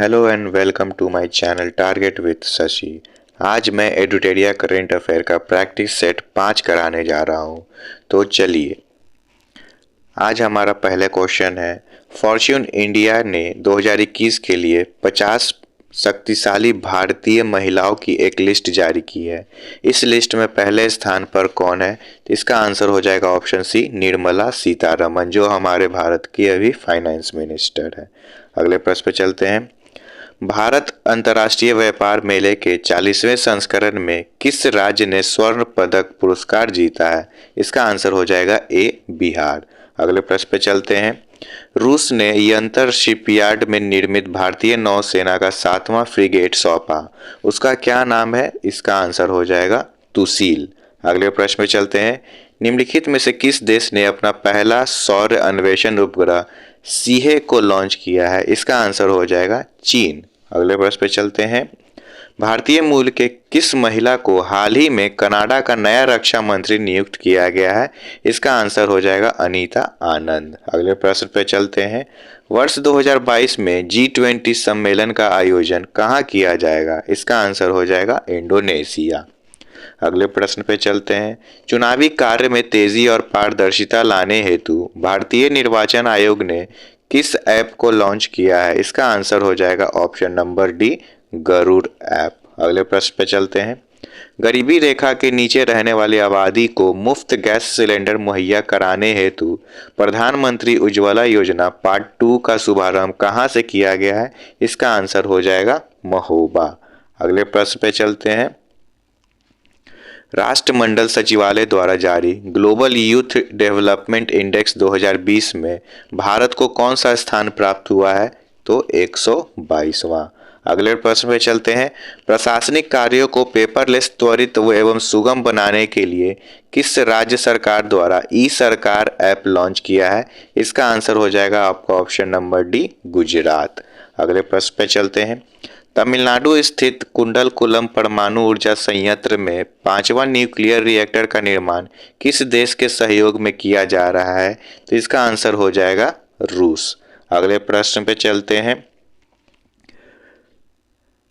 Hello and welcome to my channel target with Shashi. आज मैं एडुटेरिया करेंट अफेयर का प्रैक्टिस सेट 5 कराने जा रहा हूँ। तो चलिए, आज हमारा पहला क्वेश्चन है। फॉर्च्यून इंडिया ने 2021 के लिए 50 शक्तिशाली भारतीय महिलाओं की एक लिस्ट जारी की है। इस लिस्ट में पहले स्थान पर कौन है? तो इसका आंसर हो जाएगा ऑप्शन सी, निर्मला सीतारमन, जो हमारे भारत की अभी फाइनेंस मिनिस्टर है। अगले प्रश्न पे चलते हैं। भारत अंतर्राष्ट्रीय व्यापार मेले के 40वें संस्करण में किस राज्य ने स्वर्ण पदक पुरस्कार जीता है? इसका आंसर हो जाएगा ए, बिहार। अगले प्रश्न पे चलते हैं। रूस ने यंतर शिपयार्ड में निर्मित भारतीय नौसेना का 7वां फ्रिगेट सौंपा। उसका क्या नाम है? इसका आंसर हो जाएगा तुसील। अगले प्रश्न पे चलते हैं। निम्नलिखित में से किस देश ने अपना पहला सौर अन्वेषण उपग्रह सीहे को लॉन्च किया है? इसका आंसर हो जाएगा चीन। अगले प्रश्न पे चलते हैं। भारतीय मूल के किस महिला को हाल ही में कनाडा का नया रक्षा मंत्री नियुक्त किया गया है? इसका आंसर हो जाएगा अनीता आनंद। अगले प्रश्न पे चलते हैं। वर्ष 2022 में G20 सम्मेलन का आयोजन कहाँ किया जाएगा? इसका आंसर हो जाएगा इंडोनेशिया। अगले प्रश्न पे चलते हैं। चुनावी कार्य में तेजी और पारदर्शिता लाने हेतु भारतीय निर्वाचन आयोग ने किस ऐप को लॉन्च किया है? इसका आंसर हो जाएगा option number D, Garud app. अगले प्रश्न पे चलते हैं। गरीबी रेखा के नीचे रहने वाली आबादी को मुफ्त गैस सिलेंडर मुहैया कराने हेतु प्रधानमंत्री उज्ज्वला योजना पार्ट 2 का शुभारंभ कहाँ से किया गया है? इसका आंसर हो जाएगा महोबा। अगले प्रश्न पे चलते हैं। राष्ट्रमंडल सचिवालय द्वारा जारी ग्लोबल यूथ डेवलपमेंट इंडेक्स 2020 में भारत को कौन सा स्थान प्राप्त हुआ है? तो 122वां। अगले प्रश्न पे चलते हैं। प्रशासनिक कार्यों को पेपरलेस, त्वरित एवं सुगम बनाने के लिए किस राज्य सरकार द्वारा ई सरकार ऐप लॉन्च किया है? इसका आंसर हो जाएगा आपका ऑप्शन नंबर डी, गुजरात। अगले प्रश्न पे चलते हैं। तमिलनाडु स्थित कुंडलकुलम परमाणु ऊर्जा संयंत्र में 5वां न्यूक्लियर रिएक्टर का निर्माण किस देश के सहयोग में किया जा रहा है? तो इसका आंसर हो जाएगा रूस। अगले प्रश्न पे चलते हैं।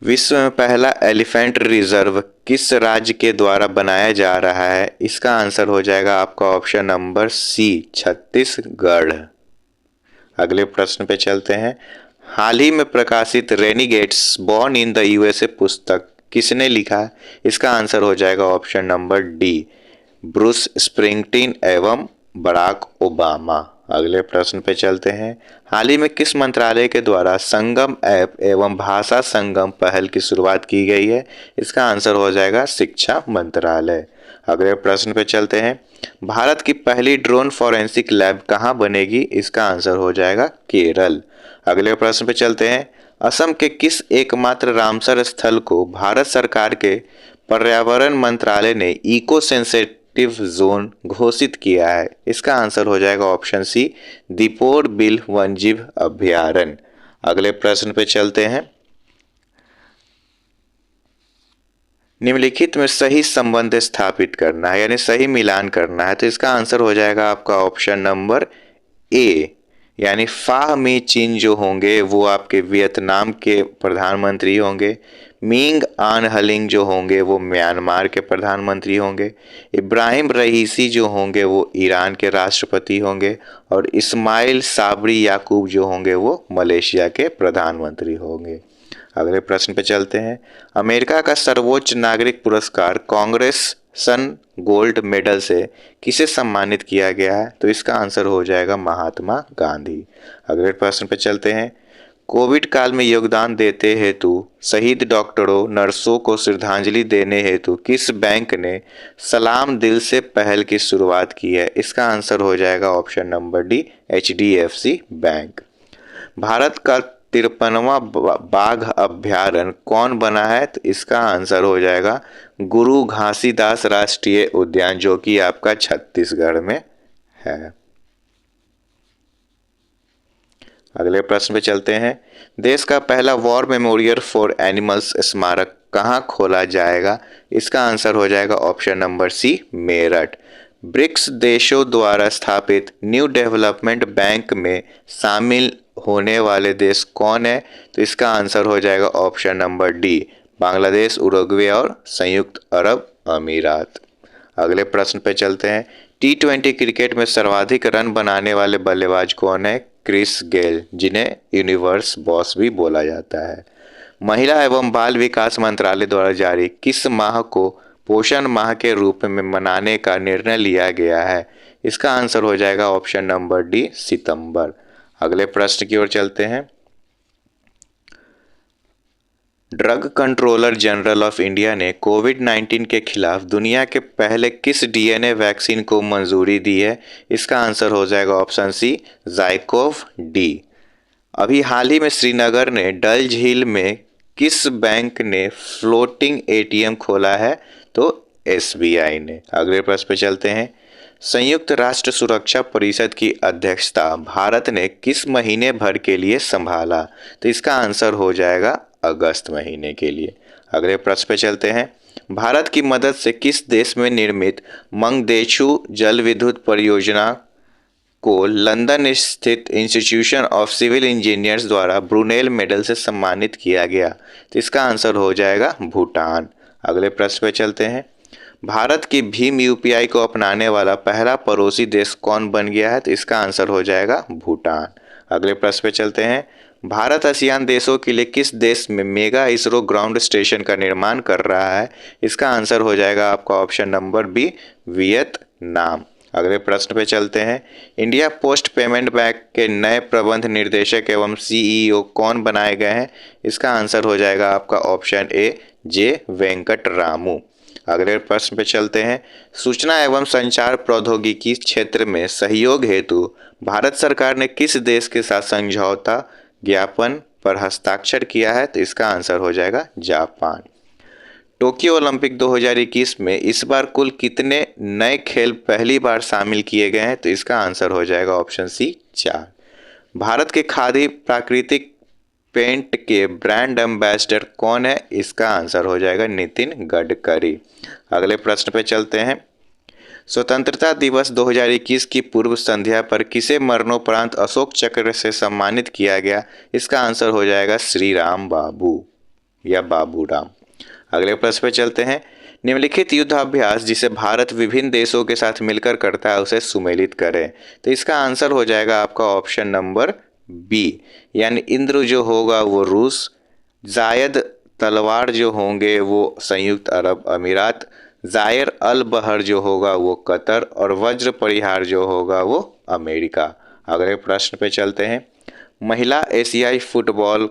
विश्व में पहला एलिफेंट रिजर्व किस राज्य के द्वारा बनाया जा रहा है? इसका आंसर हो जाएगा आपका ऑप्शन नंबर सी, छत्तीसगढ़। अगले प्रश्न पे चलते हैं। हाल ही में प्रकाशित Renegades born in the USA पुस्तक किसने लिखा? इसका आंसर हो जाएगा ऑप्शन नंबर डी, ब्रूस स्प्रिंगटीन एवं बराक ओबामा। अगले प्रश्न पे चलते हैं। हाल ही में किस मंत्रालय के द्वारा संगम ऐप एवं भाषा संगम पहल की शुरुआत की गई है? इसका आंसर हो जाएगा शिक्षा मंत्रालय। अगले प्रश्न पे चलते हैं। भारत की पहली ड्रोन फॉरेंसिक लैब कहाँ बनेगी? इसका आंसर हो जाएगा केरल। अगले प्रश्न पे चलते हैं। असम के किस एकमात्र रामसर स्थल को भारत सरकार के पर्यावरण मंत्रालय ने इको सेंसिटिव जोन घोषित किया है? इसका आंसर हो जाएगा ऑप्शन सी, दीपोर बिल वन्यजीव अभयारण्य। अगले प्रश्न पे चलते हैं। निम्नलिखित में सही संबंध स्थापित करना है, यानी सही मिलान करना है। तो इसका आंसर हो जाएगा आपका ऑप्शन नंबर ए, यानी फा मी चिन जो होंगे वो आपके वियतनाम के प्रधानमंत्री होंगे। मिंग आन हलिंग जो होंगे वो म्यांमार के प्रधानमंत्री होंगे। इब्राहिम रईसी जो होंगे वो ईरान के राष्ट्रपति होंगे। और इस्माइल साबरी याकूब जो होंगे वो मलेशिया के प्रधानमंत्री होंगे। अगले प्रश्न पे चलते हैं। अमेरिका का सर्वोच्च नागरिक पुरस्कार कांग्रेस सन गोल्ड मेडल से किसे सम्मानित किया गया है? तो इसका आंसर हो जाएगा महात्मा गांधी। अगले प्रश्न पे चलते हैं। कोविड काल में योगदान देते हेतु शहीद डॉक्टरों, नर्सों को श्रद्धांजलि देने हेतु किस बैंक ने सलाम दिल से पहल की शुरुआत की है? इसका आंसर हो जाएगा option number D, HDFC bank. Bharat का 53वां बाघ अभ्यारण्य कौन बना है? तो इसका आंसर हो जाएगा गुरु घासीदास राष्ट्रीय उद्यान, जो कि आपका छत्तीसगढ़ में है। अगले प्रश्न पे चलते हैं। देश का पहला वॉर मेमोरियल फॉर एनिमल्स स्मारक कहाँ खोला जाएगा? इसका आंसर हो जाएगा option number C, Meerut. BRICS देशों द्वारा स्थापित न्यू डेवलपमेंट बैंक में शामिल होने वाले देश कौन है? तो इसका आंसर हो जाएगा option number D, Bangladesh, Uruguay और संयुक्त अरब अमीरात। अगले प्रश्न पे चलते हैं। T20 क्रिकेट में सर्वाधिक रन बनाने वाले बल्लेबाज कौन है? क्रिस गेल, जिन्हें यूनिवर्स बॉस भी बोला जाता है। महिला एवं बाल विकास मंत्रालय द्वारा जारी किस माह को पोषण माह के रूप में मनाने का निर्णय लिया गया है? इसका आंसर हो जाएगा ऑप्शन नंबर डी, सितंबर। अगले प्रश्न की ओर चलते हैं। Drug controller general of India ने कोविड-19 के खिलाफ दुनिया के पहले किस डीएनए वैक्सीन को मंजूरी दी है? इसका आंसर हो जाएगा ऑप्शन सी, ज़ाइकोव डी। अभी हाल ही में श्रीनगर ने डल झील में किस बैंक ने फ्लोटिंग एटीएम खोला है? तो एसबीआई ने। अगले प्रश्न पे चलते हैं। संयुक्त राष्ट्र सुरक्षा परिषद की अध्यक्षता भारत ने किस महीने भर के लिए संभाला? तो इसका आंसर हो जाएगा अगस्त महीने के लिए। अगले प्रश्न पे चलते हैं। भारत की मदद से किस देश में निर्मित मंगदेछू जल विद्युत परियोजना को लंदन स्थित इंस्टीट्यूशन ऑफ सिविल इंजीनियर्स द्वारा ब्रुनेल मेडल से सम्मानित किया गया? तो इसका आंसर हो जाएगा भूटान। अगले प्रश्न पे चलते हैं। भारत की भीम यूपीआई को अपनाने वाला पहला पड़ोसी देश कौन बन गया है? तो इसका आंसर हो जाएगा भूटान। अगले प्रश्न पे चलते हैं। भारत आसियान देशों के लिए किस देश में मेगा इसरो ग्राउंड स्टेशन का निर्माण कर रहा है? इसका आंसर हो जाएगा आपका ऑप्शन नंबर बी, वियतनाम। अगले प्रश्न पे चलते हैं। इंडिया पोस्ट पेमेंट बैंक के नए प्रबंध निर्देशक एवं सीईओ कौन बनाए गए हैं? इसका आंसर हो जाएगा आपका ऑप्शन ए, जे वेंकट रामू। अगले प्रश्न पे चलते हैं। सूचना एवं संचार प्रौद्योगिकी क्षेत्र में सहयोग हेतु भारत सरकार ने किस देश के साथ समझौता ज्ञापन पर हस्ताक्षर किया है? तो इसका आंसर हो जाएगा जापान। टोक्यो ओलंपिक 2021 में इस बार कुल कितने नए खेल पहली बार शामिल किए गए हैं? तो इसका आंसर हो जाएगा ऑप्शन सी, 4। भारत के खादी प्राकृतिक पेंट के ब्रांड एम्बेसडर कौन है? इसका आंसर हो जाएगा नितिन गडकरी। अगले प्रश्न पे चलते हैं। स्वतंत्रता दिवस 2021 की पूर्व संध्या पर किसे मरणोपरांत अशोक चक्र से सम्मानित किया गया? इसका आंसर हो जाएगा श्री राम बाबू या बाबू राम। अगले प्रश्न पे चलते हैं। निम्नलिखित युद्धाभ्यास जिसे भारत विभिन्न देशों के साथ मिलकर करता है उसे सुमेलित करें। तो इसका आंसर हो जाएगा आपका ऑप्शन नंबर बी, यानी इंद्र जो होगा वो रूस, जायद तलवार जो होंगे वो संयुक्त अरब अमीरात, जायर अल बहर जो होगा वो कतर और वज्र परिहार जो होगा वो अमेरिका। अगले प्रश्न पे चलते हैं। महिला एशियाई फुटबॉल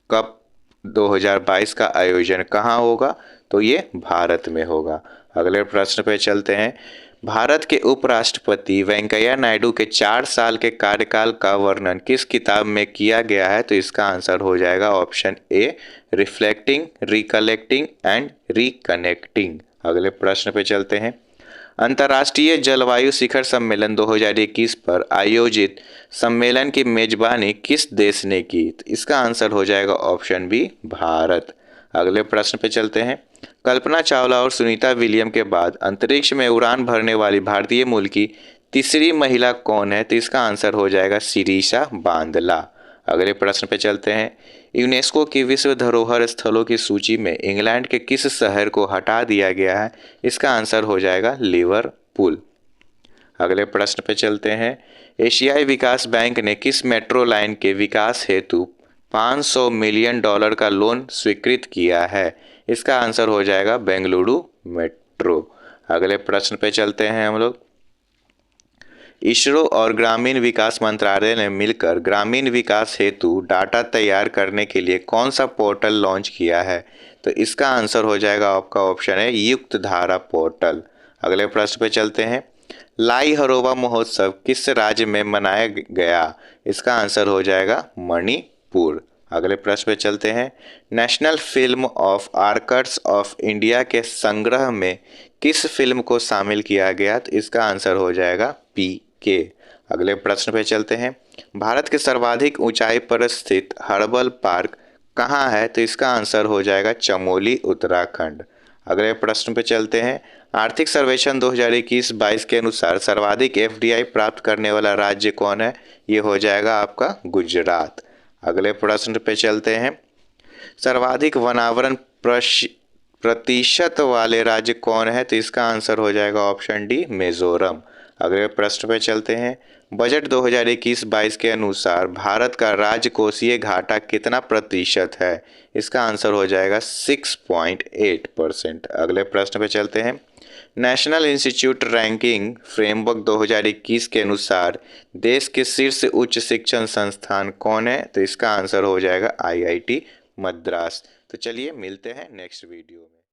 कप 2022 का आयोजन कहाँ होगा? तो ये भारत में होगा। अगले प्रश्न पे चलते हैं। भारत के उपराष्ट्रपति वेंकैया नायडू के 4 साल के कार्यकाल का वर्णन किस किताब में किया गया है? तो इसका आंसर हो जाएगा option A, reflecting, recollecting and reconnecting. अगले प्रश्न पे चलते हैं। अंतर्राष्ट्रीय जलवायु शिखर सम्मेलन 2021 पर आयोजित सम्मेलन की मेजबानी किस देश ने की? तो इसका आंसर हो जाएगा ऑप्शन बी, भारत। अगले प्रश्न पे चलते हैं। कल्पना चावला और सुनीता विलियम के बाद अंतरिक्ष में उड़ान भरने वाली भारतीय मूल की तीसरी महिला कौन है? तो इसका आंसर हो जाएगा शिरीषा बांदला। अगले प्रश्न पे चलते हैं। यूनेस्को की विश्व धरोहर स्थलों की सूची में इंग्लैंड के किस शहर को हटा दिया गया है? इसका आंसर हो जाएगा लिवरपूल। अगले प्रश्न पे चलते हैं। एशियाई विकास बैंक ने किस मेट्रो लाइन के विकास हेतु $500 मिलियन का लोन स्वीकृत किया है? इसका आंसर हो जाएगा बेंगलुरु मेट्रो। अगले प्रश्न पे चलते हैं हम लोग। इसरो और ग्रामीण विकास मंत्रालय ने मिलकर ग्रामीण विकास हेतु डाटा तैयार करने के लिए कौन सा पोर्टल लॉन्च किया है? तो इसका आंसर हो जाएगा आपका ऑप्शन है युक्त धारा पोर्टल। अगले प्रश्न पे चलते हैं। लाई हरोबा महोत्सव किस राज्य में मनाया गया? इसका आंसर हो जाएगा मणिपुर। अगले प्रश्न पे चलते हैं। National film of archives of India के संग्रह में किस फिल्म को शामिल किया गया? तो इसका आंसर हो जाएगा पीके। अगले प्रश्न पे चलते हैं। भारत के सर्वाधिक ऊंचाई पर स्थित हर्बल पार्क कहाँ है? तो इसका आंसर हो जाएगा चमोली, उत्तराखंड। अगले प्रश्न पे चलते हैं। आर्थिक सर्वेक्षण 2021-22 के अनुसार सर्वाधिक एफडीआई प्राप्त करने वाला राज्य कौन है? ये हो जाएगा आपका गुजरात। अगले प्रश्न पे चलते हैं। सर्वाधिक वनावरण प्रतिशत वाले राज्य कौन है? तो इसका आंसर हो जाएगा ऑप्शन डी, मिजोरम। अगले प्रश्न पे चलते हैं। बजट 2021-22 के अनुसार भारत का राजकोषीय घाटा कितना प्रतिशत है? इसका आंसर हो जाएगा 6.8%। अगले प्रश्न पे चलते हैं। नेशनल इंस्टीट्यूट रैंकिंग फ्रेमवर्क 2021 के अनुसार देश के शीर्ष उच्च शिक्षण संस्थान कौन है? तो इसका आंसर हो जाएगा आईआईटी मद्रास। तो चलिए मिलते हैं नेक्स्ट वीडियो में।